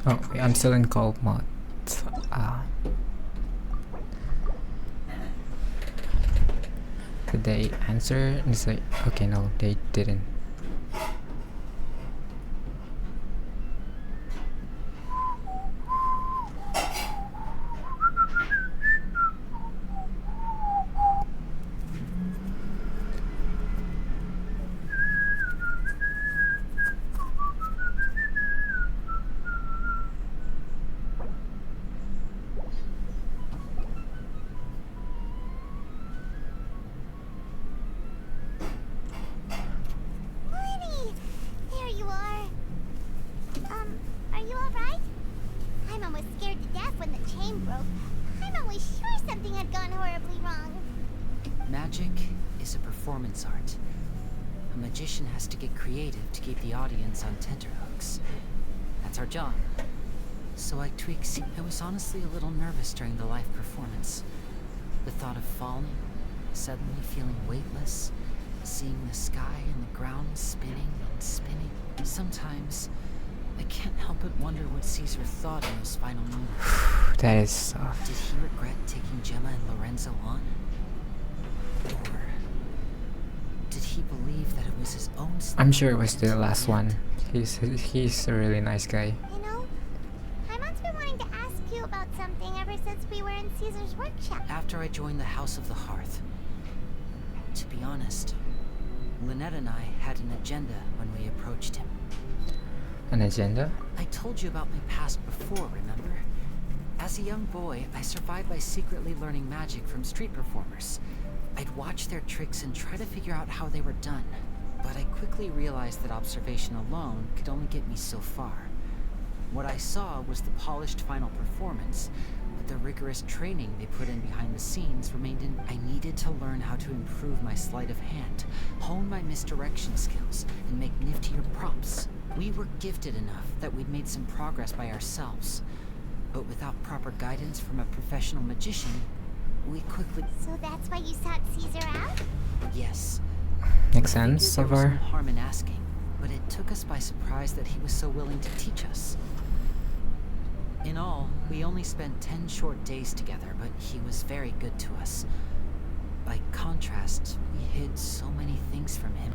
Oh, I'm still in co-op mode. Ah, did they answer? It's like, okay, no, they didn't. Lenny! There you are. Are you alright? I'm almost scared to death when the chain broke. I'm always sure something had gone horribly wrong. Magic is a performance art. A magician has to get creative to keep the audience on tenterhooks. That's our job. So I tweaked. I was honestly a little nervous during the live performance. The thought of falling, suddenly feeling weightless, seeing the sky and the ground spinning and spinning. Sometimes I can't help but wonder what Caesar thought in those final moments. That is tough. Did he regret taking Gemma and Lorenzo on? Or did he believe that it was his own I'm sure it was the last one. He's a really nice guy. You know, Paimon's been wanting to ask you about something ever since we were in Caesar's workshop. After I joined the House of the Hearth. To be honest, Lynette and I had an agenda when we approached him. An agenda? I told you about my past before, remember? As a young boy, I survived by secretly learning magic from street performers. I'd watch their tricks and try to figure out how they were done. But I quickly realized that observation alone could only get me so far. What I saw was the polished final performance, but the rigorous training they put in behind the scenes remained in. I needed to learn how to improve my sleight of hand, hone my misdirection skills, and make niftier props. We were gifted enough that we'd made some progress by ourselves. But without proper guidance from a professional magician, we quickly... So that's why you sought Caesar out? Yes. Makes sense so There was no far. harm in asking, but it took us by surprise that he was so willing to teach us. In all, we only spent 10 short days together, but he was very good to us. By contrast, we hid so many things from him.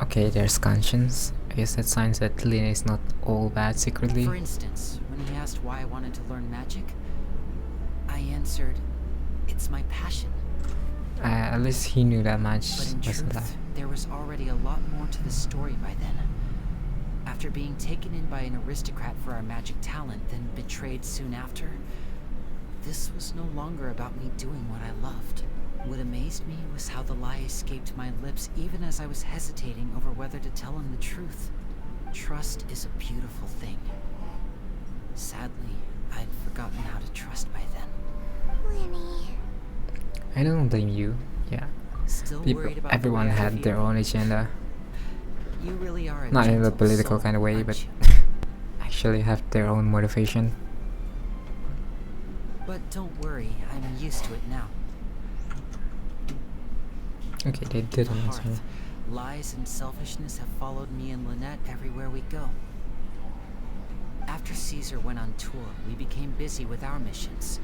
Okay, there's conscience. I guess that signs that Lena is not all bad secretly. For instance, when he asked why I wanted to learn magic, I answered, it's my passion. At least he knew that much. But in Wasn't that? truth, there was already a lot more to the story by then. After being taken in by an aristocrat for our magic talent, then betrayed soon after, this was no longer about me doing what I loved. What amazed me was how the lie escaped my lips even as I was hesitating over whether to tell him the truth. Trust is a beautiful thing. Sadly, I'd forgotten how to trust by then. Lenny. I don't blame you. Yeah. Still People, worried about everyone the way I had their feel? own agenda. You really are a Not in a gentle political soul, kind of way, aren't but you? actually have their own motivation. But don't worry, I'm used to it now. Okay, they didn't The answer. hearth. Lies and selfishness have followed me and Lynette everywhere we go. After Caesar went on tour, we became busy with our missions.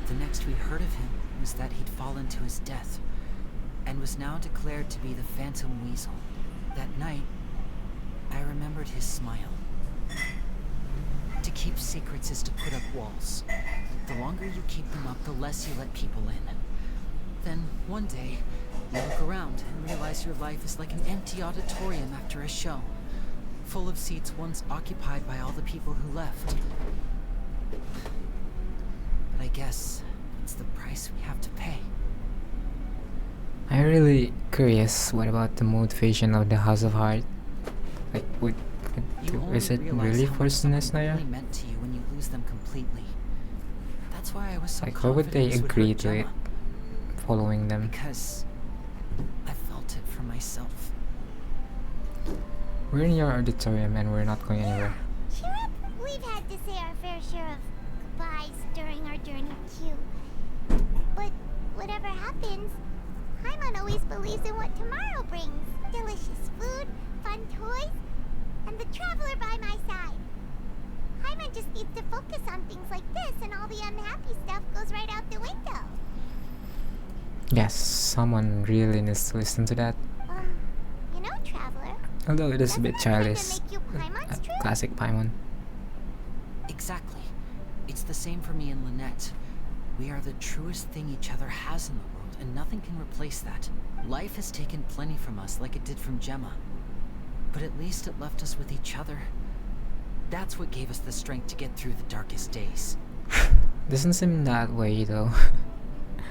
The next we heard of him was that he'd fallen to his death, and was now declared to be the Phantom Weasel. That night, I remembered his smile. To keep secrets is to put up walls. The longer you keep them up, the less you let people in. Then, one day, you look around and realize your life is like an empty auditorium after a show, full of seats once occupied by all the people who left. But I guess it's the price we have to pay. I'm really curious. What about the motivation of the House of Heart? Like, You only is it realize really how for much someone Sinesnaya? really meant to you when you lose them completely. That's why I was so Like, how would they confident this would agree hurt to it? Gemma, Following them. because I felt it for myself. We're in your auditorium and we're not going anywhere. Cheer up. We've had to say our fair share of goodbyes during our journey too. But whatever happens, Paimon always believes in what tomorrow brings. Delicious food, fun toys, and the traveler by my side. Hyman just needs to focus on things like this, and all the unhappy stuff goes right out the window. Yes, someone really needs to listen to that. You know, Traveler, Although it is a bit doesn't that childish. kinda make you Paimon's true? Classic Paimon. Exactly. It's the same for me and Lynette. We are the truest thing each other has in the world, and nothing can replace that. Life has taken plenty from us, like it did from Gemma. But at least it left us with each other. That's what gave us the strength to get through the darkest days. Doesn't seem that way though.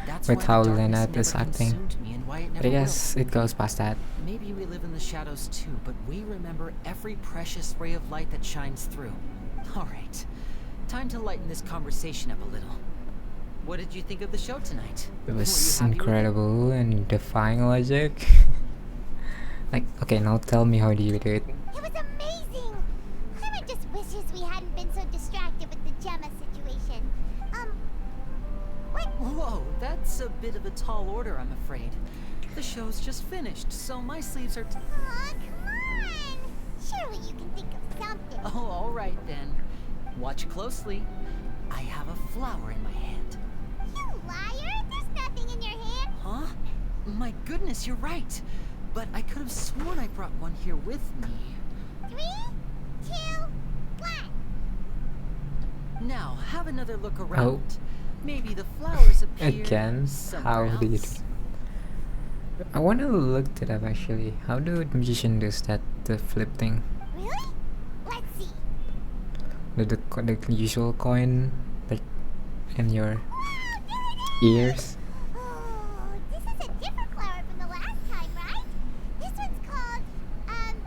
That's With why how the darkness Lynette is never acting. consumed me and why it But never I guess it goes past that. will. Maybe we live in the shadows too, but we remember every precious ray of light that shines through. Alright, time to lighten this conversation up a little. What did you think of the show tonight? It Were was you happy with it? incredible and defying logic. Like, okay, now tell me how do you do it? It was amazing! Hyman just wishes we hadn't been so distracted with the Gemma situation. What? Whoa, that's a bit of a tall order, I'm afraid. The show's just finished, so my sleeves are Aw, come on! Surely you can think of something. Oh, alright then. Watch closely. I have a flower in my hand. You liar! There's nothing in your hand. Huh? My goodness, you're right. But I could have sworn I brought one here with me. 3, 2, 1. Now, have another look Oh. around. Maybe the flowers appear Again? somewhere How do you else. do? I wanna look it up actually. How do magician does that, the flip thing? Really? Let's see. The usual coin, like in your Wow, there it is! ears. Oh, this is a different flower from the last time, right? This one's called,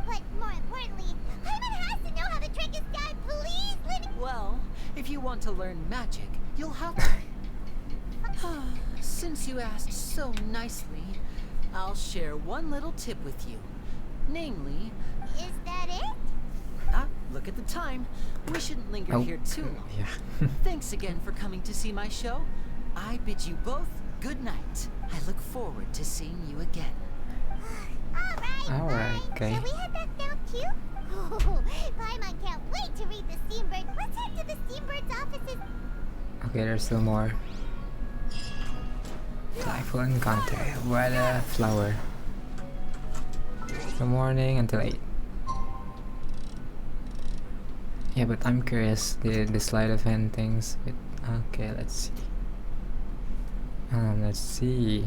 but more importantly, Hyman has to know how the trick is done. Please, Lynn. Well, if you want to learn magic, you'll have to. Since you asked so nicely, I'll share one little tip with you. Namely, Is that it? look at the time. We shouldn't linger Oh, here too long. yeah. Thanks again for coming to see my show. I bid you both good night. I look forward to seeing you again. Alright, fine. okay. Shall we head back down too? Oh, Paimon can't wait to read the Steambird. Let's head to the Steambird's offices. Okay, there's still more. Playful encounter. What a flower. From morning until 8. Yeah, but I'm curious the sleight of hand things. But okay, let's see. Let's see.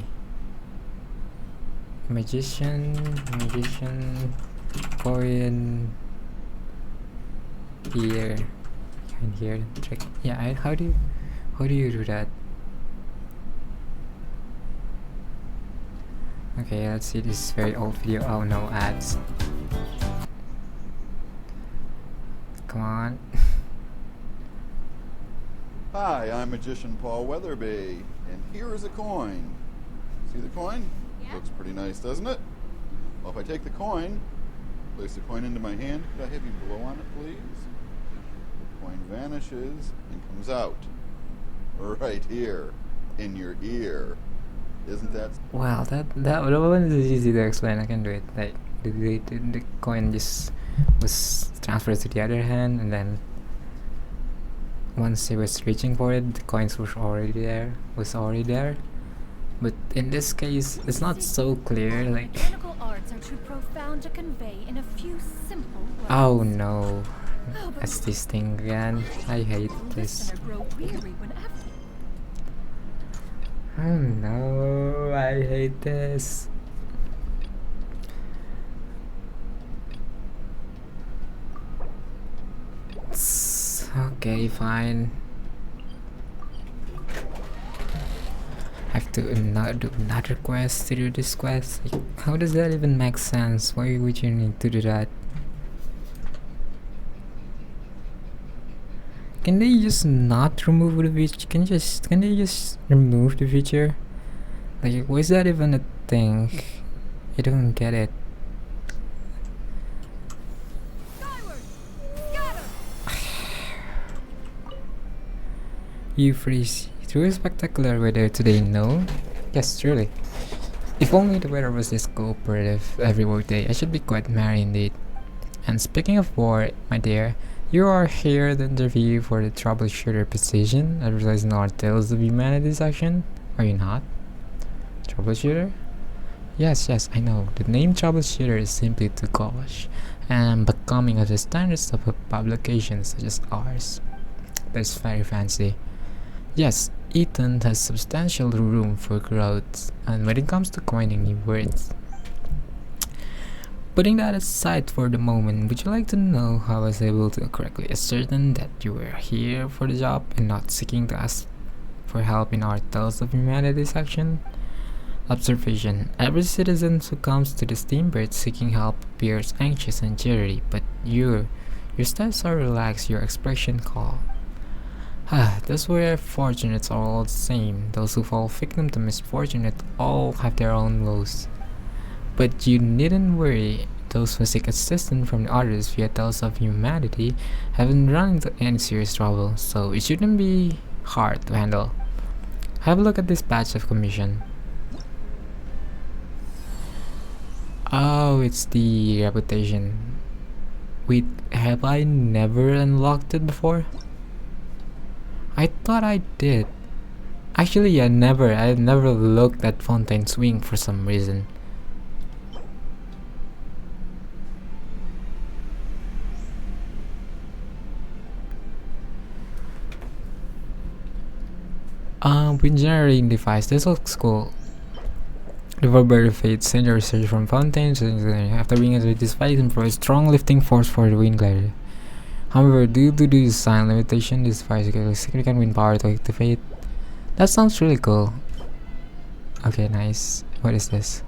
Magician, coin, here, and here. Trick. Yeah, how do you do that? Okay, let's see this very old video. Oh no, ads. Come on. Hi, I'm Magician Paul Weatherby, and here is a coin. See the coin? Yeah. Looks pretty nice, doesn't it? Well, if I take the coin, place the coin into my hand, could I have you blow on it, please? The coin vanishes and comes out. Right here, in your ear. Isn't that... Wow, that one is easy to explain. I can do it. Like the coin just was transferred to the other hand, and then once he was reaching for it, the coins was already there. But in this case, it's not so clear. Like, Mechanical arts are too profound to convey in a few simple words. oh no, Oh, but that's this thing again. I hate the this. listener grow weary whenever. Oh no, I hate this. Okay, fine. I have to do another quest to do this quest. Like, how does that even make sense? Why would you need to do that? Can they just not remove the feature? Can they just remove the feature? Like, why is that even a thing? I don't get it. Skyward! Scatter! You freeze through spectacular weather today, no? Yes, truly. If only the weather was this cooperative every workday, I should be quite merry indeed. And speaking of war, my dear, You are here to interview for the troubleshooter position advertised in our Tales of Humanity section. Are you not? Troubleshooter? Yes, I know. The name troubleshooter is simply too gauche and becoming of the standards of a publication such as ours. That's very fancy. Yes, Ethan has substantial room for growth, and when it comes to coining new words. Putting that aside for the moment, would you like to know how I was able to correctly ascertain that you were here for the job and not seeking to ask for help in our Tales of Humanity section? Observation. Every citizen who comes to the steamboat seeking help appears anxious and jittery, but your steps are relaxed, your expression calm. Those who are fortunate are all the same. Those who fall victim to misfortune all have their own woes. But you needn't worry. Those who seek assistance from others via Tales of Humanity haven't run into any serious trouble, so it shouldn't be hard to handle. Have a look at this batch of commission. Oh, it's the reputation. Wait, have I never unlocked it before? I thought I did. Actually, I never looked at Fontaine's Wing for some reason. With generating device, this looks cool. The Verbal Fate send a research from Fontaine's after being into this fight and provides strong lifting force for the wind glider. However, due to the design limitation, this device gets significant wind power to activate. That sounds really cool. Okay, nice. What is this?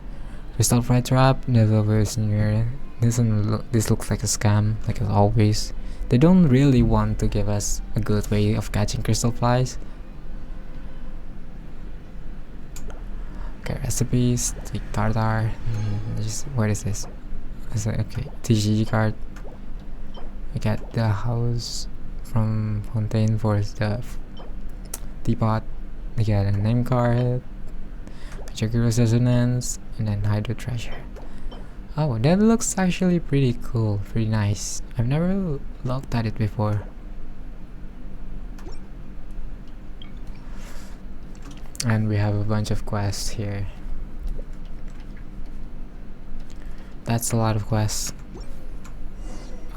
Crystal Fry Trap, developers in your this looks like a scam, like as always. They don't really want to give us a good way of catching crystal flies. Okay, recipes, take tartar. What is this? Okay, TGG card. We got the house from Fontaine for the teapot. We got a name card, Pachagurus resonance, and then Hydro treasure. Oh, that looks actually pretty cool, pretty nice. I've never looked at it before. And we have a bunch of quests here. That's a lot of quests.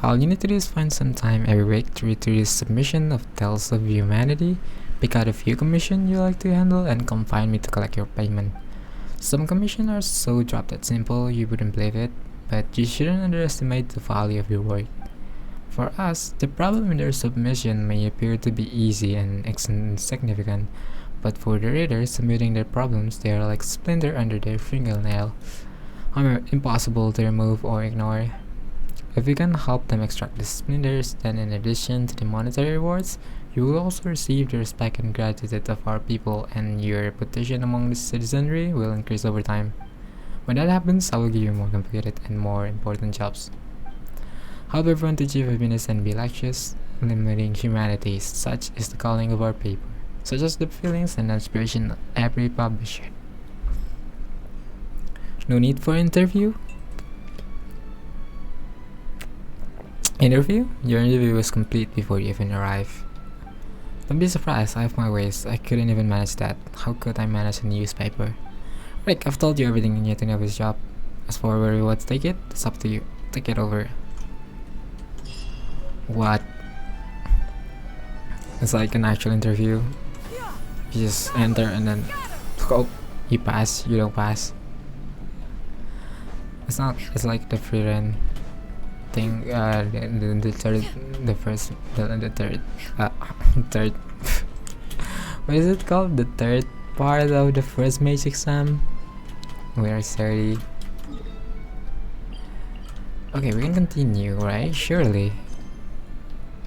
All you need to do is find some time every week to read through this submission of Tales of Humanity, pick out a few commissions you like to handle, and come find me to collect your payment. Some commissions are so drop dead simple you wouldn't believe it, but you shouldn't underestimate the value of your work. For us, the problem in their submission may appear to be easy and insignificant, but for the readers submitting their problems, they are like splinter under their fingernail, impossible to remove or ignore. If you can help them extract the splinters, then in addition to the monetary rewards, you will also receive the respect and gratitude of our people, and your reputation among the citizenry will increase over time. When that happens, I will give you more complicated and more important jobs. Help everyone to achieve happiness and be righteous, eliminating humanity. Such is the calling of our paper, such as the feelings and aspiration of every publisher. No need for interview? Interview? Your interview was complete before you even arrive. Don't be surprised, I have my ways. I couldn't even manage that. How could I manage a newspaper? Rick, I've told you everything you need to know of this job. As for where you want to take it, it's up to you. Take it over. What? It's like an actual interview. You just enter and then oh, you pass, you don't pass. It's not, it's like the free run thing, the third, the first, the third, third, what is it called? The third part of the first mage exam? Where it's 30. Okay, we can continue, right? Surely.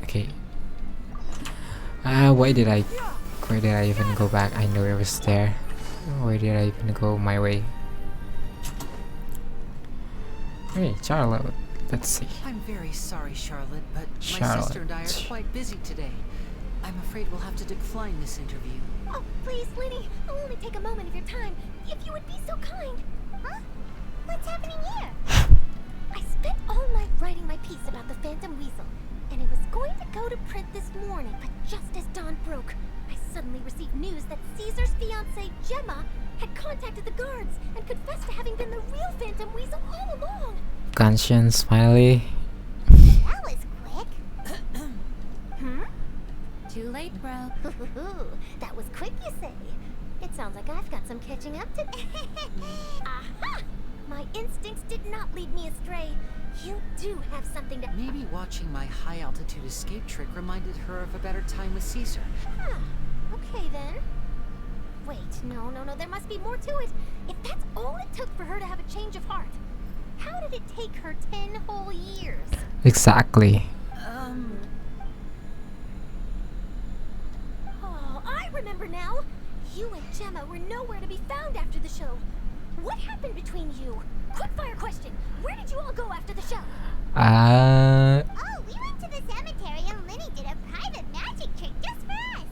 Okay. Why did I even go back? I know it was there. Why did I even go my way? Hey, Charlotte. Let's see. I'm very sorry, Charlotte, but my sister and I are quite busy today. I'm afraid we'll have to decline this interview. Oh, please, Lenny. I'll only take a moment of your time. If you would be so kind. Huh? What's happening here? I spent all night writing my piece about the Phantom Weasel. and it was going to go to print this morning, but just as dawn broke, I suddenly received news that Caesar's fiancée, Gemma, had contacted the guards and confessed to having been the real Phantom Weasel all along. Conscience, finally. That was quick. Too late, bro. That was quick, you say? It sounds like I've got some catching up to do. Aha! My instincts did not lead me astray. You do have something to... Maybe watching my high-altitude escape trick reminded her of a better time with Caesar. Huh. Okay, then. Wait, no, there must be more to it. If that's all it took for her to have a change of heart, how did it take her 10 whole years? Exactly. Oh, I remember now. You and Gemma were nowhere to be found after the show. What happened between you? Quick-fire question. Where did you all go after the show? Oh, we went to the cemetery and Linny did a private magic trick just for us.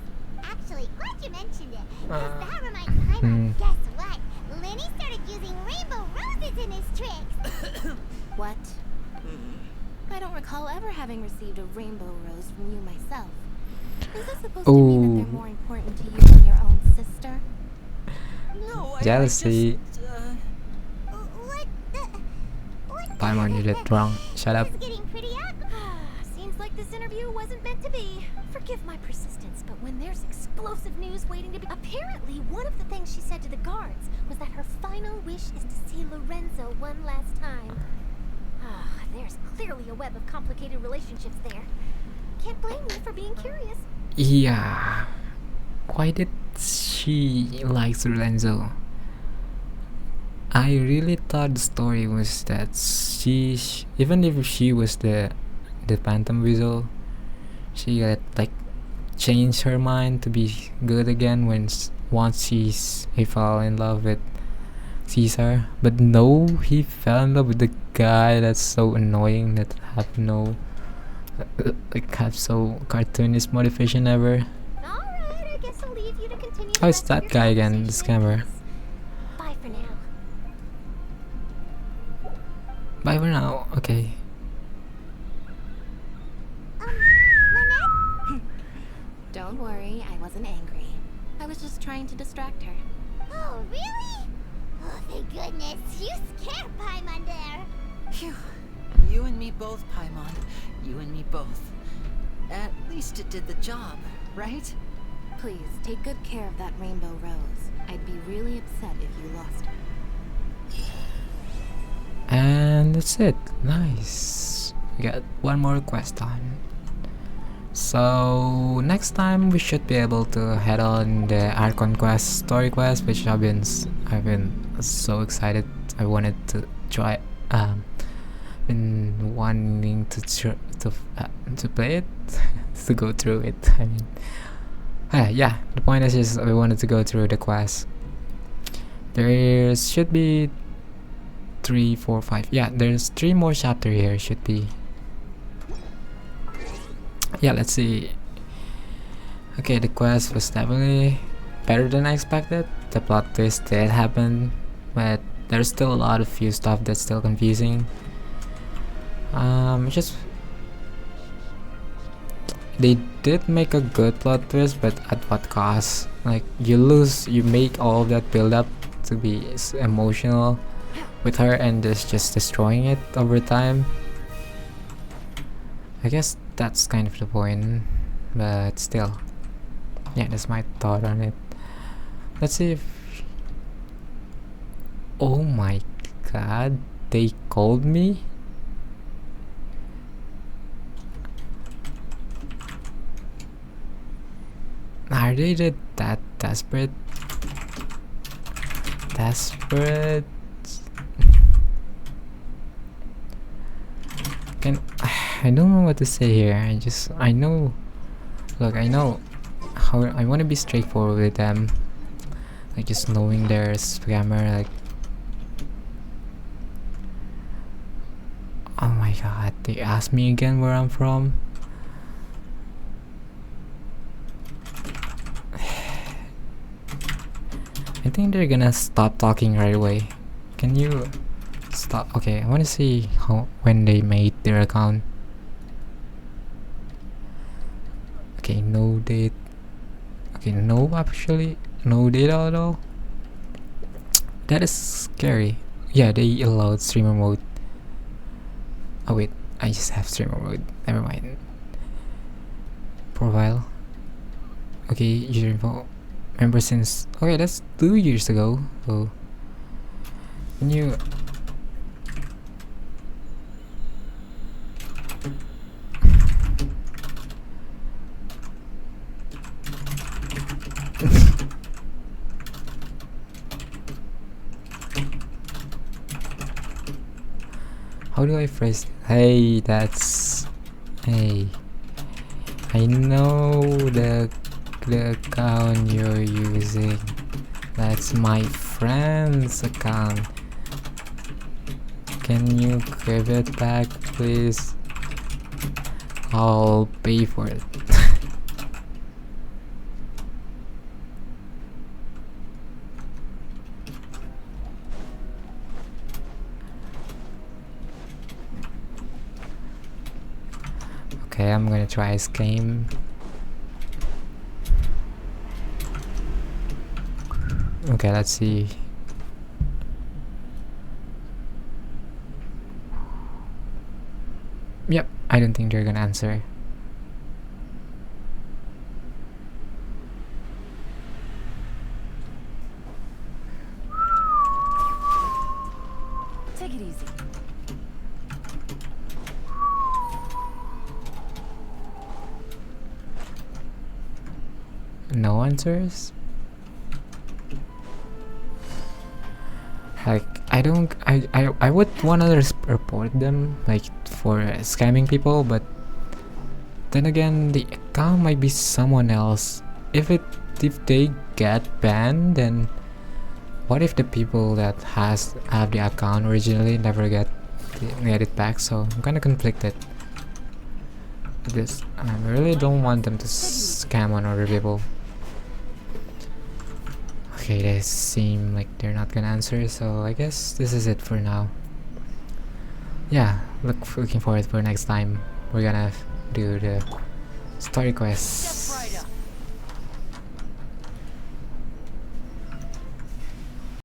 Actually, glad you mentioned it. Because that reminds Paimon. Guess what? Linny started using rainbow roses in his tricks. What? I don't recall ever having received a rainbow rose from you myself. Is this supposed to mean that they're more important to you than your own sister? No, Jealousy. What the... What Paimon, you did wrong. Shut up. This is getting pretty ugly. Seems like this interview wasn't meant to be. Forgive my persistence, but when there's explosive news waiting to be... Apparently, one of the things she said to the guards was that her final wish is to see Lorenzo one last time. There's clearly a web of complicated relationships there. Can't blame me for being curious. Yeah. Why did she like Lorenzo? I really thought the story was that she, even if she was the Phantom Weasel, she had like changed her mind to be good again once he fell in love with Caesar. But no, he fell in love with the guy that's so annoying, that have no have so cartoonish motivation ever. Alright, I guess I'll leave you to continue. How is that guy again, the scammer? Bye for now. Bye for now. Okay. Lynette? Don't worry, I wasn't angry. I was just trying to distract her. Oh, really? Oh, thank goodness. You scared Paimon there. Phew. You and me both, Paimon. You and me both. At least it did the job, right? Please, take good care of that rainbow rose. I'd be really upset if you lost it. And that's it. Nice. We got one more quest done. So next time we should be able to head on the Archon quest, story quest, which I've been so excited. I wanted to try. Been wanting to play it, to go through it. I mean, yeah. The point is just I wanted to go through the quest. There should be 3, 4, 5. Yeah, there's 3 more chapter here. Should be. Yeah, let's see. Okay, the quest was definitely better than I expected. The plot twist did happen, but there's still a lot of few stuff that's still confusing. Just they did make a good plot twist, but at what cost? Like you make all of that build up to be emotional with her, and just destroying it over time. I guess that's kind of the point, but still, yeah, that's my thought on it. Let's see if. Oh my god, they called me. Are they that desperate? Desperate? I don't know what to say here. I know. Look, I know how I want to be straightforward with them. Like just knowing they're a scammer. Like, oh my god, they asked me again where I'm from. I think they're gonna stop talking right away. Can you stop? Okay, I want to see when they made their account. Okay, no date. Okay, no, actually, no data at all. That is scary. Yeah, they allowed streamer mode. Oh wait, I just have streamer mode. Never mind. Profile. Okay, user info. Member since. Okay, that's 2 years ago. So, can you? How do I phrase? Hey, that's. Hey, I know the account you're using. That's my friend's account. Can you give it back, please? I'll pay for it. Okay, I'm gonna try this game. Okay, let's see. Yep, I don't think they're gonna answer. Take it easy. No answers? Like, I would wanna report them, like, for scamming people, but then again, the account might be someone else. If they get banned, then what if the people that have the account originally never get it back? So I'm kind of conflicted. This I really don't want them to scam on other people. Okay, they seem like they're not gonna answer, so I guess this is it for now. Yeah, looking forward for next time. We're gonna do the story quests.